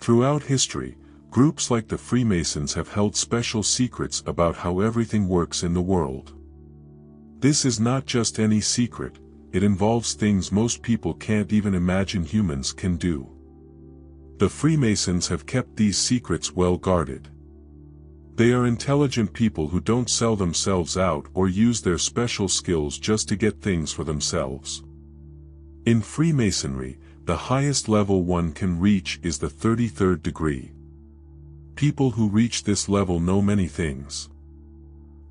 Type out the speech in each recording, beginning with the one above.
Throughout history, groups like the Freemasons have held special secrets about how everything works in the world. This is not just any secret, it involves things most people can't even imagine humans can do. The Freemasons have kept these secrets well guarded. They are intelligent people who don't sell themselves out or use their special skills just to get things for themselves. In Freemasonry, the highest level one can reach is the 33rd degree. People who reach this level know many things.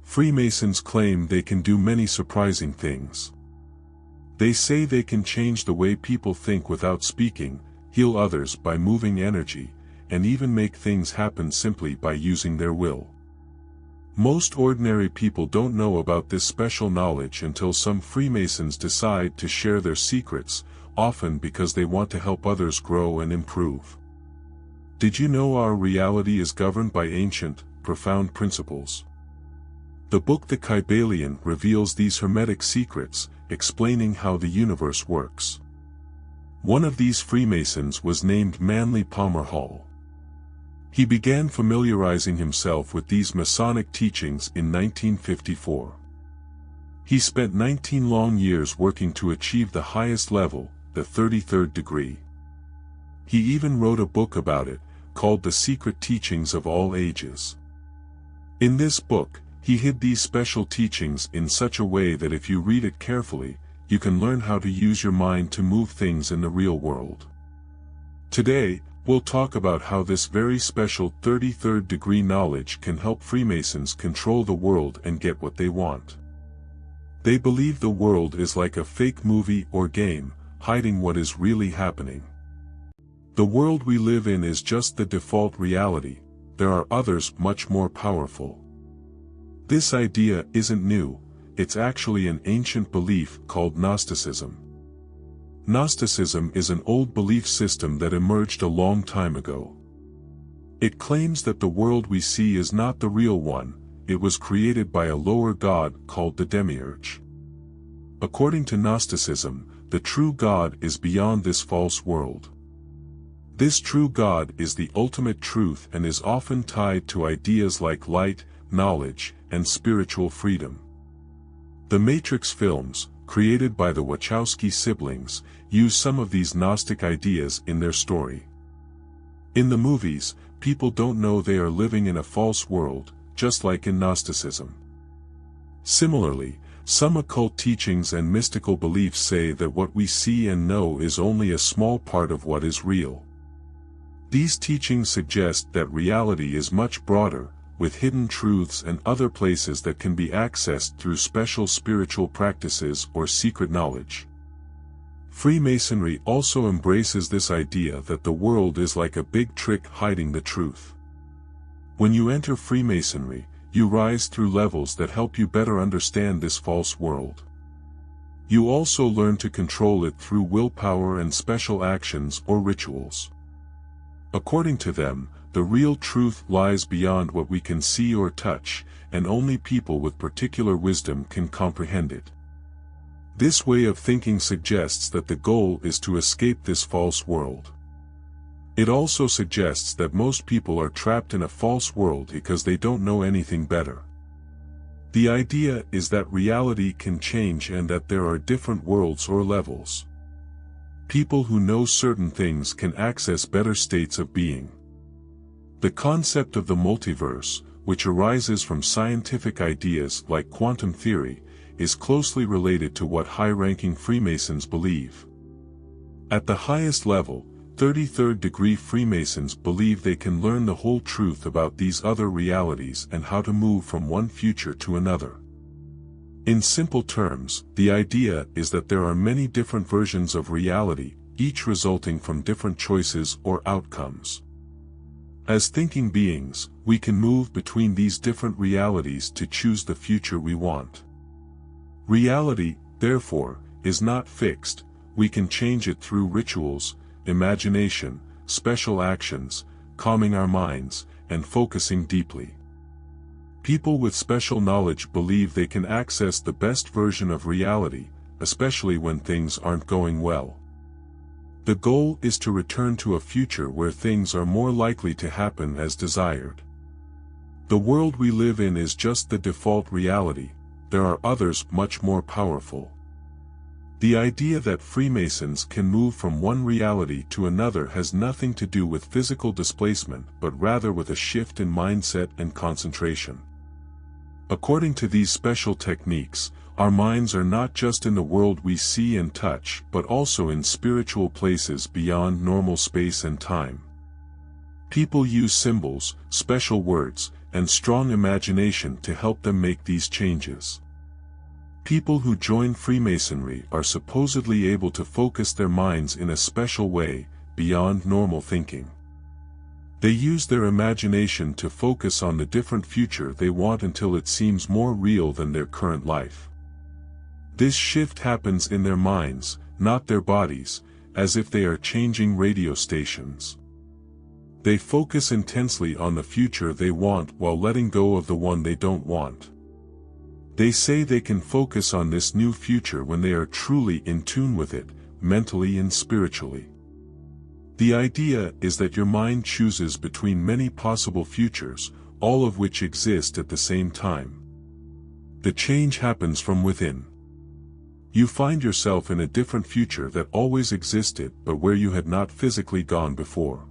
Freemasons claim they can do many surprising things. They say they can change the way people think without speaking, heal others by moving energy, and even make things happen simply by using their will. Most ordinary people don't know about this special knowledge until some Freemasons decide to share their secrets, often because they want to help others grow and improve. Did you know our reality is governed by ancient, profound principles? The book The Kybalion reveals these hermetic secrets, explaining how the universe works. One of these Freemasons was named Manly Palmer Hall. He began familiarizing himself with these Masonic teachings in 1954. He spent 19 long years working to achieve the highest level, the 33rd degree. He even wrote a book about it, called The Secret Teachings of All Ages. In this book, he hid these special teachings in such a way that if you read it carefully, you can learn how to use your mind to move things in the real world. Today, we'll talk about how this very special 33rd degree knowledge can help Freemasons control the world and get what they want. They believe the world is like a fake movie or game, hiding what is really happening. The world we live in is just the default reality, there are others much more powerful. This idea isn't new, it's actually an ancient belief called Gnosticism. Gnosticism is an old belief system that emerged a long time ago. It claims that the world we see is not the real one, it was created by a lower god called the Demiurge. According to Gnosticism, the true God is beyond this false world. This true God is the ultimate truth and is often tied to ideas like light, knowledge, and spiritual freedom. The Matrix films, created by the Wachowski siblings, use some of these Gnostic ideas in their story. In the movies, people don't know they are living in a false world, just like in Gnosticism. Similarly, some occult teachings and mystical beliefs say that what we see and know is only a small part of what is real. These teachings suggest that reality is much broader, with hidden truths and other places that can be accessed through special spiritual practices or secret knowledge. Freemasonry also embraces this idea that the world is like a big trick hiding the truth. When you enter Freemasonry, you rise through levels that help you better understand this false world. You also learn to control it through willpower and special actions or rituals. According to them, the real truth lies beyond what we can see or touch, and only people with particular wisdom can comprehend it. This way of thinking suggests that the goal is to escape this false world. It also suggests that most people are trapped in a false world because they don't know anything better. The idea is that reality can change and that there are different worlds or levels. People who know certain things can access better states of being. The concept of the multiverse, which arises from scientific ideas like quantum theory, is closely related to what high-ranking Freemasons believe. At the highest level, 33rd degree Freemasons believe they can learn the whole truth about these other realities and how to move from one future to another. In simple terms, the idea is that there are many different versions of reality, each resulting from different choices or outcomes. As thinking beings, we can move between these different realities to choose the future we want. Reality, therefore, is not fixed, we can change it through rituals, imagination, special actions, calming our minds, and focusing deeply. People with special knowledge believe they can access the best version of reality, especially when things aren't going well. The goal is to return to a future where things are more likely to happen as desired. The world we live in is just the default reality. There are others much more powerful. The idea that Freemasons can move from one reality to another has nothing to do with physical displacement but rather with a shift in mindset and concentration. According to these special techniques, our minds are not just in the world we see and touch but also in spiritual places beyond normal space and time. People use symbols, special words, and strong imagination to help them make these changes. People who join Freemasonry are supposedly able to focus their minds in a special way, beyond normal thinking. They use their imagination to focus on the different future they want until it seems more real than their current life. This shift happens in their minds, not their bodies, as if they are changing radio stations. They focus intensely on the future they want while letting go of the one they don't want. They say they can focus on this new future when they are truly in tune with it, mentally and spiritually. The idea is that your mind chooses between many possible futures, all of which exist at the same time. The change happens from within. You find yourself in a different future that always existed but where you had not physically gone before.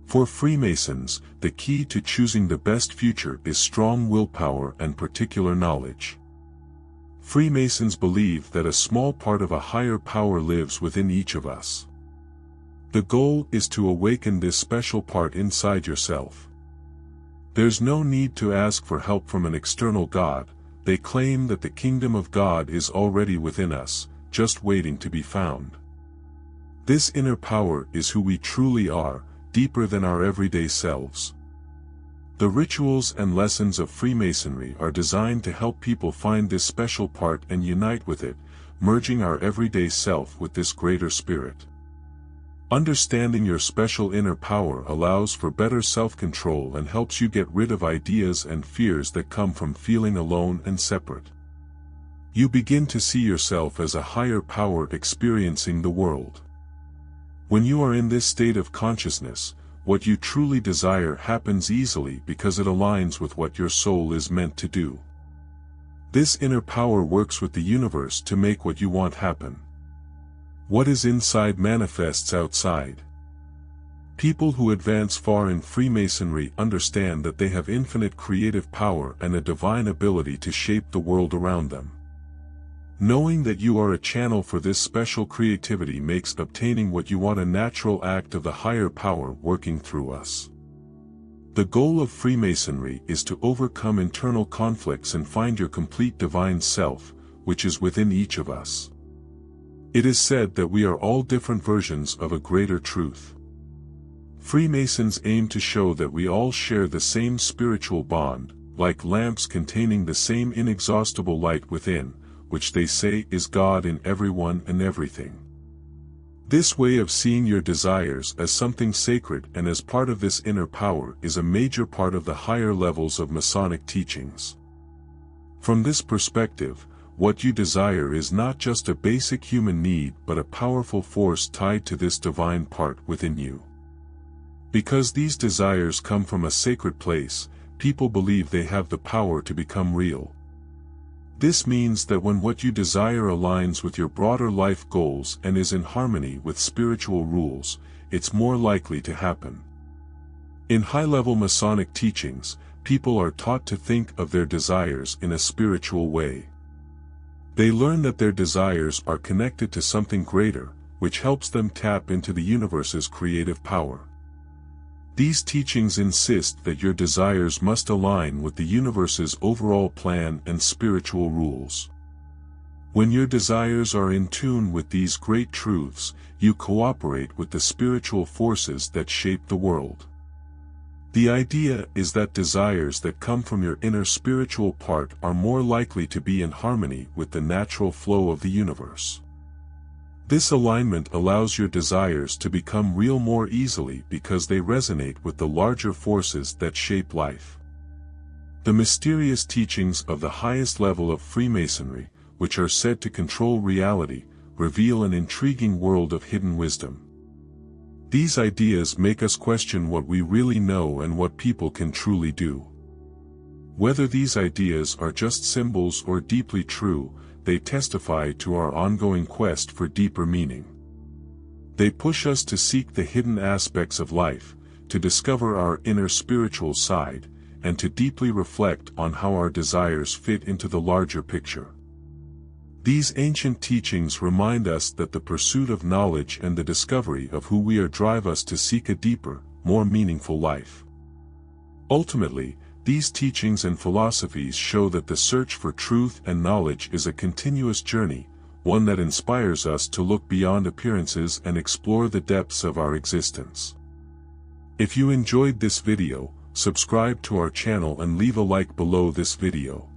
For Freemasons, the key to choosing the best future is strong willpower and particular knowledge. Freemasons believe that a small part of a higher power lives within each of us. The goal is to awaken this special part inside yourself. There's no need to ask for help from an external God. They claim that the kingdom of God is already within us, just waiting to be found. This inner power is who we truly are, deeper than our everyday selves. The rituals and lessons of Freemasonry are designed to help people find this special part and unite with it, merging our everyday self with this greater spirit. Understanding your special inner power allows for better self-control and helps you get rid of ideas and fears that come from feeling alone and separate. You begin to see yourself as a higher power experiencing the world. When you are in this state of consciousness, what you truly desire happens easily because it aligns with what your soul is meant to do. This inner power works with the universe to make what you want happen. What is inside manifests outside. People who advance far in Freemasonry understand that they have infinite creative power and a divine ability to shape the world around them. Knowing that you are a channel for this special creativity makes obtaining what you want a natural act of the higher power working through us. The goal of Freemasonry is to overcome internal conflicts and find your complete divine self, which is within each of us. It is said that we are all different versions of a greater truth. Freemasons aim to show that we all share the same spiritual bond, like lamps containing the same inexhaustible light within, which they say is God in everyone and everything. This way of seeing your desires as something sacred and as part of this inner power is a major part of the higher levels of Masonic teachings. From this perspective, what you desire is not just a basic human need but a powerful force tied to this divine part within you. Because these desires come from a sacred place, people believe they have the power to become real. This means that when what you desire aligns with your broader life goals and is in harmony with spiritual rules, it's more likely to happen. In high-level Masonic teachings, people are taught to think of their desires in a spiritual way. They learn that their desires are connected to something greater, which helps them tap into the universe's creative power. These teachings insist that your desires must align with the universe's overall plan and spiritual rules. When your desires are in tune with these great truths, you cooperate with the spiritual forces that shape the world. The idea is that desires that come from your inner spiritual part are more likely to be in harmony with the natural flow of the universe. This alignment allows your desires to become real more easily because they resonate with the larger forces that shape life. The mysterious teachings of the highest level of Freemasonry, which are said to control reality, reveal an intriguing world of hidden wisdom. These ideas make us question what we really know and what people can truly do. Whether these ideas are just symbols or deeply true, they testify to our ongoing quest for deeper meaning. They push us to seek the hidden aspects of life, to discover our inner spiritual side, and to deeply reflect on how our desires fit into the larger picture. These ancient teachings remind us that the pursuit of knowledge and the discovery of who we are drive us to seek a deeper, more meaningful life. Ultimately, these teachings and philosophies show that the search for truth and knowledge is a continuous journey, one that inspires us to look beyond appearances and explore the depths of our existence. If you enjoyed this video, subscribe to our channel and leave a like below this video.